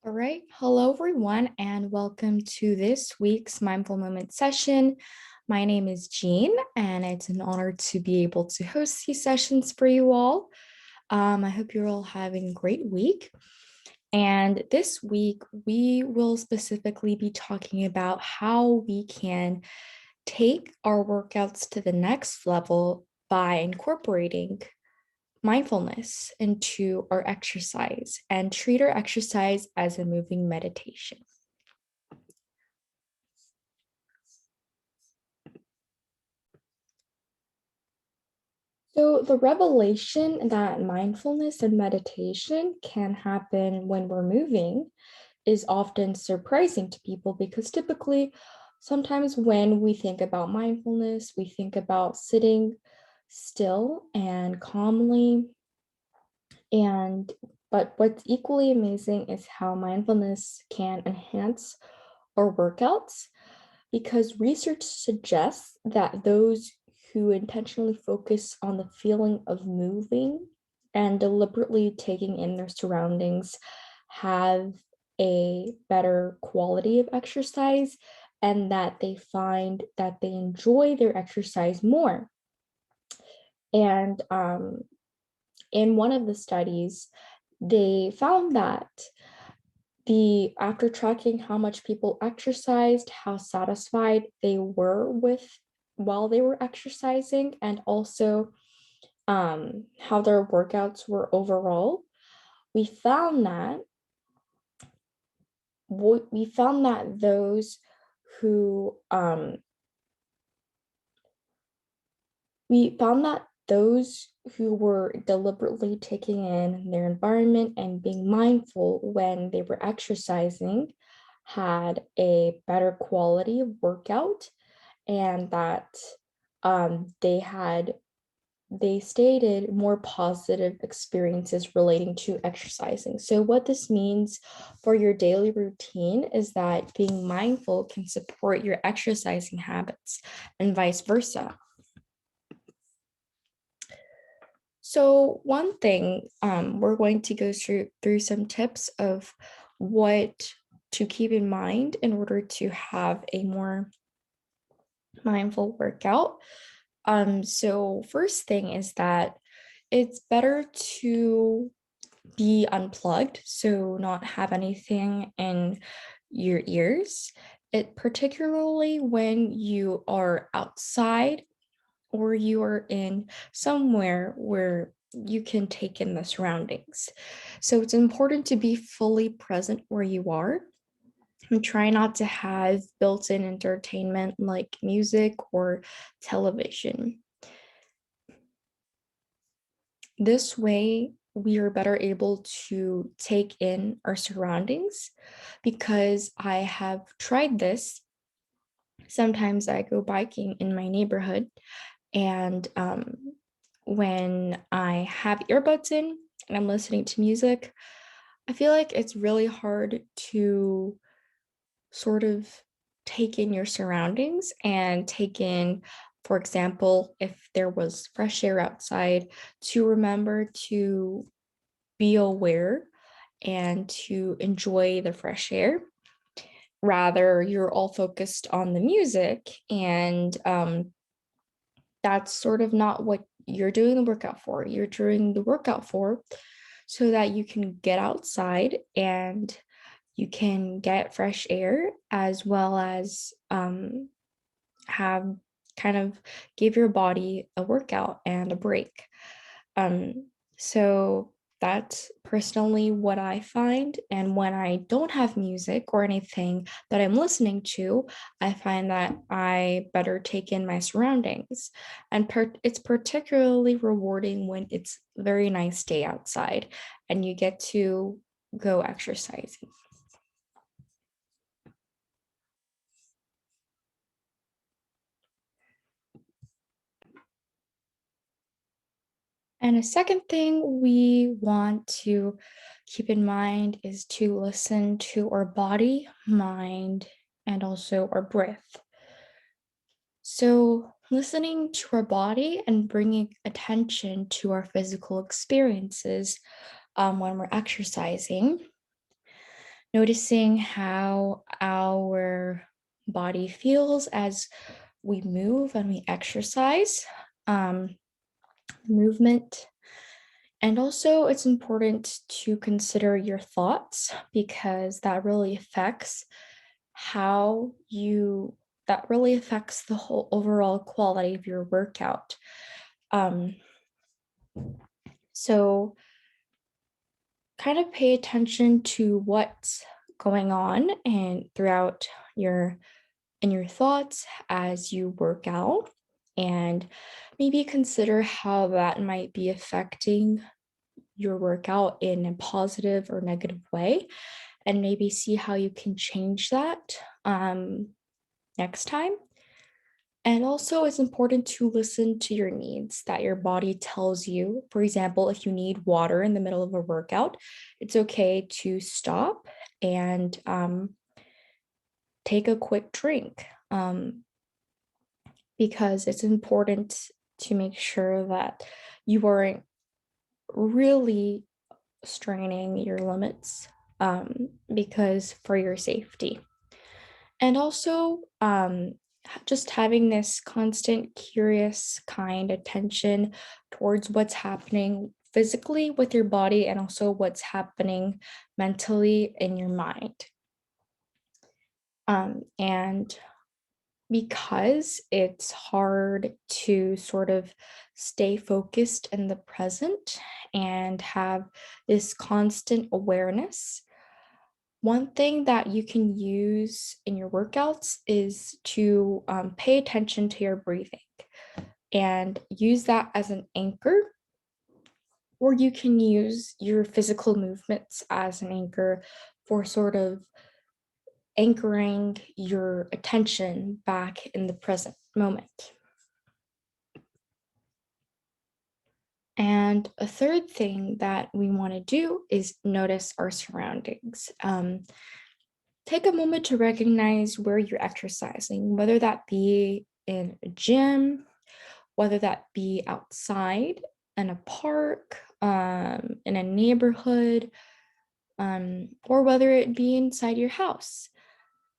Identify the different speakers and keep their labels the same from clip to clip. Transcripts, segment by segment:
Speaker 1: All right. Hello, everyone, and welcome to this week's Mindful Moment session. My name is Jean, and it's an honor to be able to host these sessions for you all. I hope you're all having a great week. And this week, we will specifically be talking about how we can take our workouts to the next level by incorporating mindfulness into our exercise and treat our exercise as a moving meditation. So, the revelation that mindfulness and meditation can happen when we're moving is often surprising to people because typically, sometimes when we think about mindfulness, we think about sitting still and calmly. But what's equally amazing is how mindfulness can enhance our workouts because research suggests that those who intentionally focus on the feeling of moving and deliberately taking in their surroundings have a better quality of exercise and that they find that they enjoy their exercise more. And in one of the studies, they found that after tracking how much people exercised, how satisfied they were with while they were exercising, and also how their workouts were overall, we found that we found that those who we found that those who were deliberately taking in their environment and being mindful when they were exercising had a better quality of workout and that they stated more positive experiences relating to exercising. So what this means for your daily routine is that being mindful can support your exercising habits and vice versa. So one thing, we're going to go through some tips of what to keep in mind in order to have a more mindful workout. So first thing is that it's better to be unplugged, so not have anything in your ears. It particularly when you are outside or you are in somewhere where you can take in the surroundings. So it's important to be fully present where you are and try not to have built-in entertainment like music or television. This way, we are better able to take in our surroundings because I have tried this. Sometimes I go biking in my neighborhood, and when I have earbuds in and I'm listening to music, I feel like it's really hard to sort of take in your surroundings and take in, for example, if there was fresh air outside, to remember to be aware and to enjoy the fresh air. Rather, you're all focused on the music, and that's sort of not what you're doing the workout for. You're doing the workout for so that you can get outside and you can get fresh air as well as have kind of give your body a workout and a break. So that's personally what I find. And when I don't have music or anything that I'm listening to, I find that I better take in my surroundings. And it's particularly rewarding when it's a very nice day outside and you get to go exercising. And a second thing we want to keep in mind is to listen to our body, mind, and also our breath. So, listening to our body and bringing attention to our physical experiences when we're exercising noticing how our body feels as we move and we exercise, um, movement. And also, it's important to consider your thoughts because how you, that really affects the whole overall quality of your workout. Um, so, kind of pay attention to what's going on and throughout your in your thoughts as you work out, and maybe consider how that might be affecting your workout in a positive or negative way, and maybe see how you can change that next time. And also, it's important to listen to your needs that your body tells you. For example, if you need water in the middle of a workout, it's okay to stop and take a quick drink, because it's important to make sure that you aren't really straining your limits, because for your safety. And also, just having this constant, curious, kind attention towards what's happening physically with your body and also what's happening mentally in your mind. And because it's hard to sort of stay focused in the present and have this constant awareness, one thing that you can use in your workouts is to pay attention to your breathing and use that as an anchor, or you can use your physical movements as an anchor for sort of anchoring your attention back in the present moment. And a third thing that we want to do is notice our surroundings. Take a moment to recognize where you're exercising, whether that be in a gym, whether that be outside in a park, in a neighborhood, or whether it be inside your house,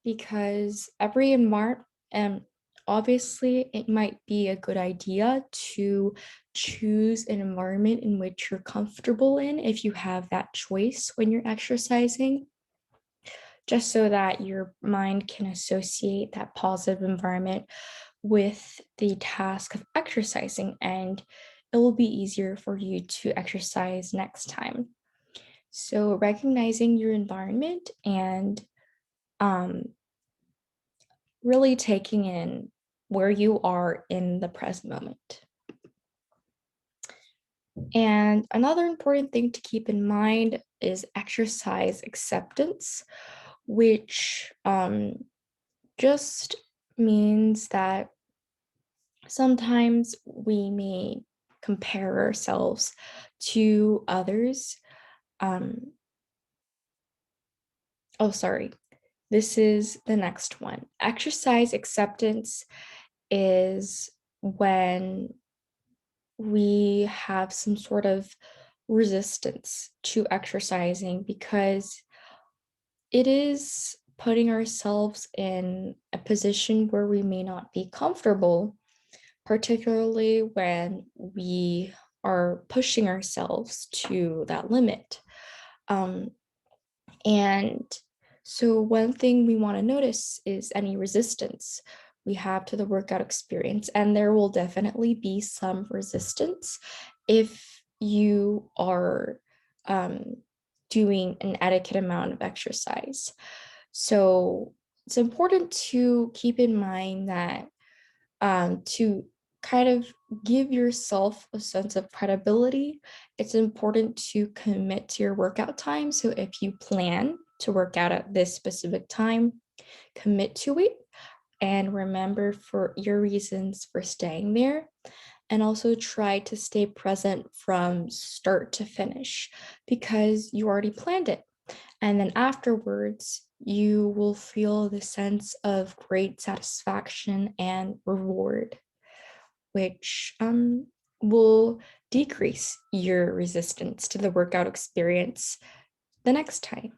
Speaker 1: because every environment, obviously, it might be a good idea to choose an environment in which you're comfortable in if you have that choice when you're exercising, just so that your mind can associate that positive environment with the task of exercising, and it will be easier for you to exercise next time. So, recognizing your environment and um, really taking in where you are in the present moment. And another important thing to keep in mind is exercise acceptance, which just means that sometimes we may compare ourselves to others. Um, oh, sorry. This is the next one. Exercise acceptance is when we have some sort of resistance to exercising because it is putting ourselves in a position where we may not be comfortable, particularly when we are pushing ourselves to that limit. Um, and so, one thing we want to notice is any resistance we have to the workout experience. And there will definitely be some resistance if you are um, doing an adequate amount of exercise. So, it's important to keep in mind that to kind of give yourself a sense of credibility, it's important to commit to your workout time. So if you plan to work out at this specific time, commit to it and remember for your reasons for staying there. And also try to stay present from start to finish because you already planned it. And then afterwards, you will feel the sense of great satisfaction and reward, which will decrease your resistance to the workout experience the next time.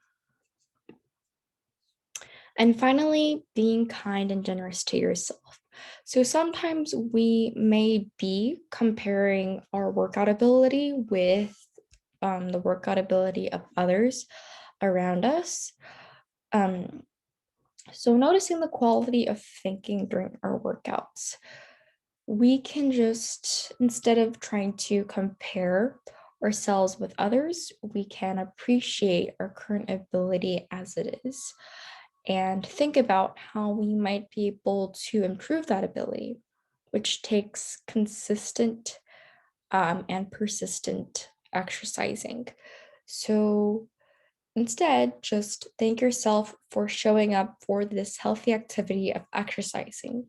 Speaker 1: And finally, being kind and generous to yourself. So sometimes we may be comparing our workout ability with the workout ability of others around us. Um, so noticing the quality of thinking during our workouts, we can just, instead of trying to compare ourselves with others, we can appreciate our current ability as it is and think about how we might be able to improve that ability, which takes consistent and persistent exercising. So instead, just thank yourself for showing up for this healthy activity of exercising.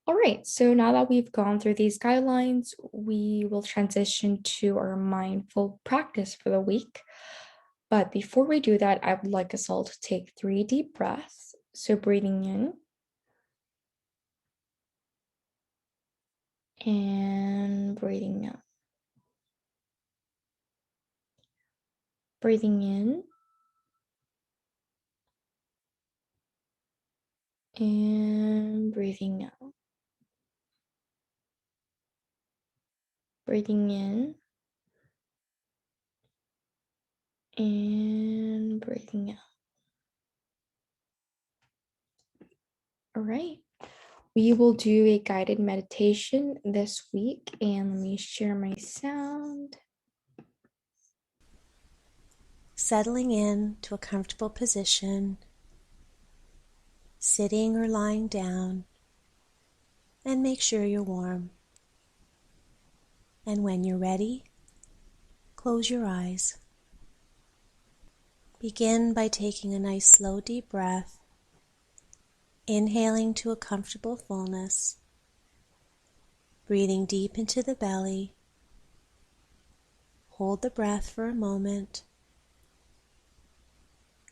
Speaker 1: All right, so now that we've gone through these guidelines, we will transition to our mindful practice for the week. But before we do that, I would like us all to take 3 deep breaths. So breathing in and breathing out. Breathing in and breathing out. Breathing in and breathing out. All right. We will do a guided meditation this week, and let me share my sound.
Speaker 2: Settling in to a comfortable position, sitting or lying down, and make sure you're warm. And when you're ready, close your eyes. Begin by taking a nice slow deep breath, inhaling to a comfortable fullness, breathing deep into the belly. Hold the breath for a moment,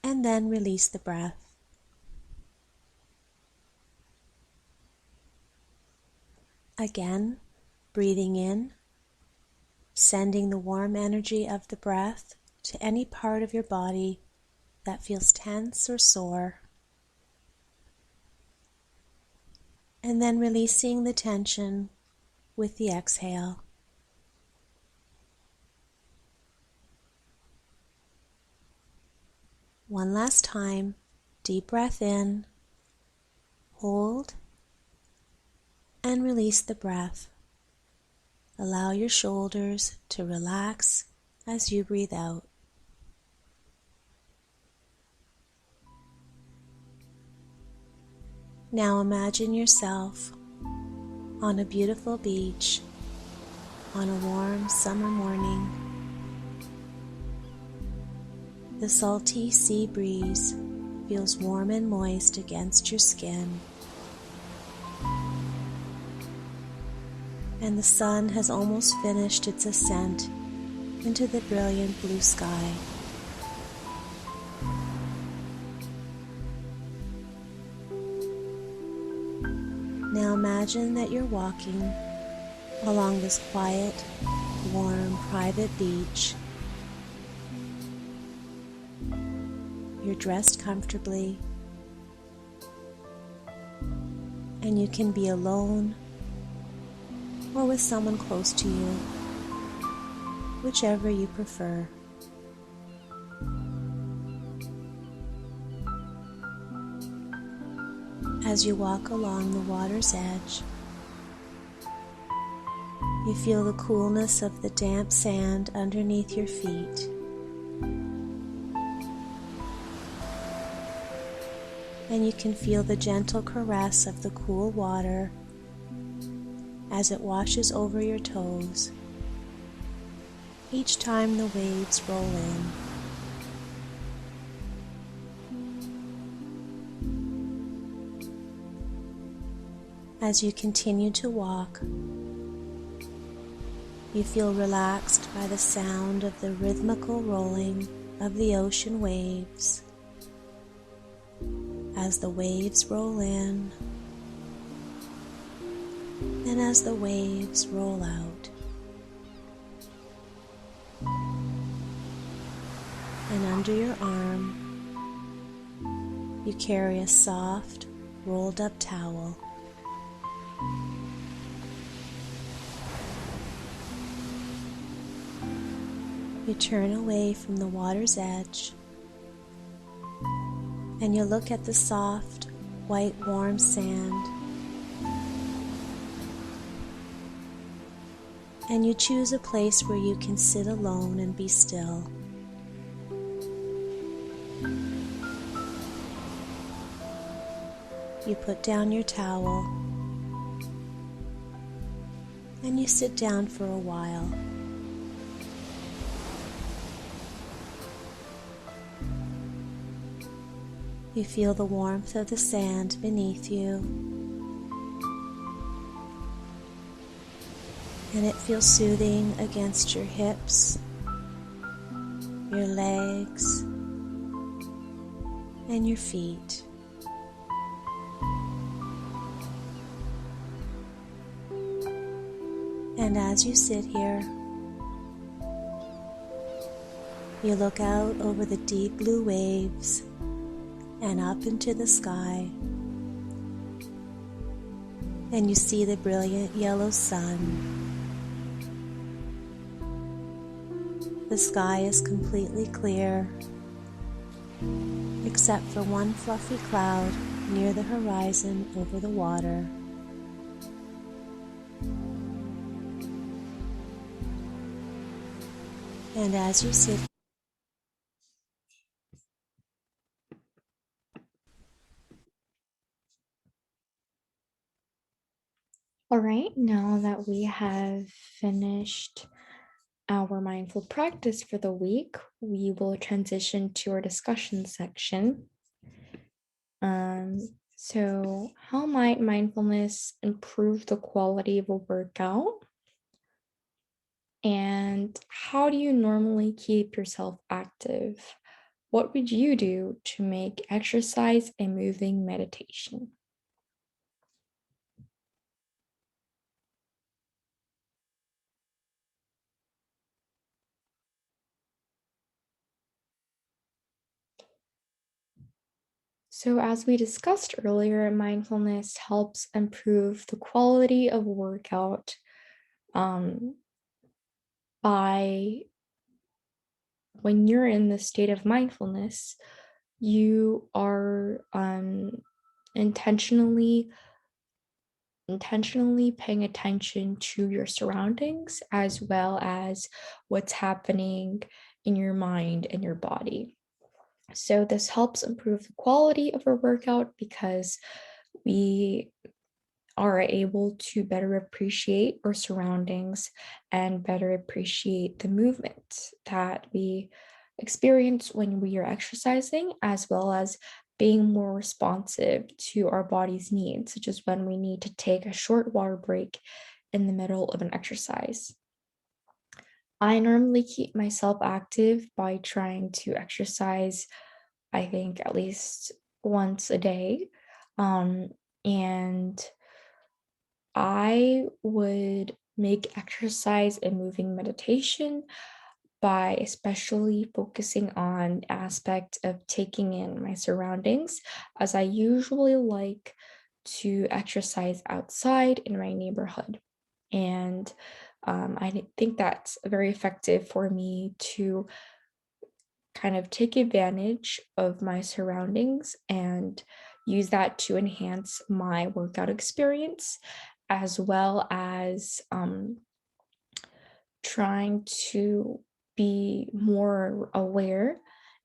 Speaker 2: and then release the breath. Again, breathing in, sending the warm energy of the breath to any part of your body that feels tense or sore. And then releasing the tension with the exhale. One last time, deep breath in, hold, and release the breath. Allow your shoulders to relax as you breathe out. Now imagine yourself on a beautiful beach on a warm summer morning. The salty sea breeze feels warm and moist against your skin, and the sun has almost finished its ascent into the brilliant blue sky. Now imagine that you're walking along this quiet, warm, private beach. You're dressed comfortably, and you can be alone or with someone close to you, whichever you prefer. As you walk along the water's edge, you feel the coolness of the damp sand underneath your feet. And you can feel the gentle caress of the cool water as it washes over your toes each time the waves roll in. As you continue to walk, you feel relaxed by the sound of the rhythmical rolling of the ocean waves as the waves roll in and as the waves roll out. And under your arm, You carry a soft, rolled up towel. You turn away from the water's edge and you look at the soft, white, warm sand. And you choose a place where you can sit alone and be still. You put down your towel and you sit down for a while. You feel the warmth of the sand beneath you, and it feels soothing against your hips, your legs, and your feet. And as you sit here, you look out over the deep blue waves and up into the sky, and you see the brilliant yellow sun. The sky is completely clear, except for one fluffy cloud near the horizon over the water. And as you sit,
Speaker 1: All right, now that we have finished our mindful practice for the week, we will transition to our discussion section. So how might mindfulness improve the quality of a workout? And how do you normally keep yourself active? What would you do to make exercise a moving meditation? So, as we discussed earlier, mindfulness helps improve the quality of workout um, by when you're in the state of mindfulness, you are intentionally intentionally paying attention to your surroundings as well as what's happening in your mind and your body. So this helps improve the quality of our workout because we are able to better appreciate our surroundings and better appreciate the movement that we experience when we are exercising, as well as being more responsive to our body's needs, such as when we need to take a short water break in the middle of an exercise. I normally keep myself active by trying to exercise, I think, at least once a day. Um, and I would make exercise a moving meditation by especially focusing on aspect of taking in my surroundings, as I usually like to exercise outside in my neighborhood. And I think that's very effective for me to kind of take advantage of my surroundings and use that to enhance my workout experience, as well as trying to be more aware,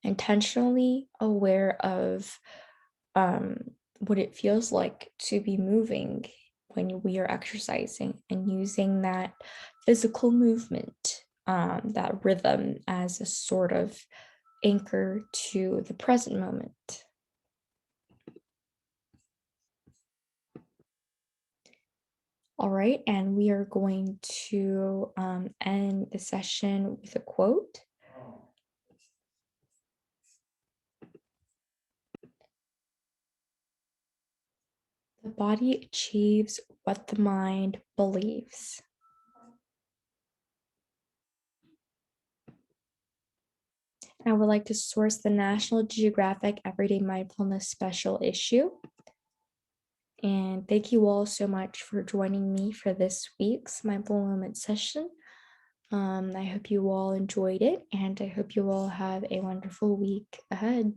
Speaker 1: intentionally aware of what it feels like to be moving when we are exercising and using that physical movement, that rhythm as a sort of anchor to the present moment. All right, and we are going to end the session with a quote. The body achieves what the mind believes. I would like to source the National Geographic Everyday Mindfulness Special Issue. And thank you all so much for joining me for this week's Mindful Moment session. I hope you all enjoyed it, and I hope you all have a wonderful week ahead.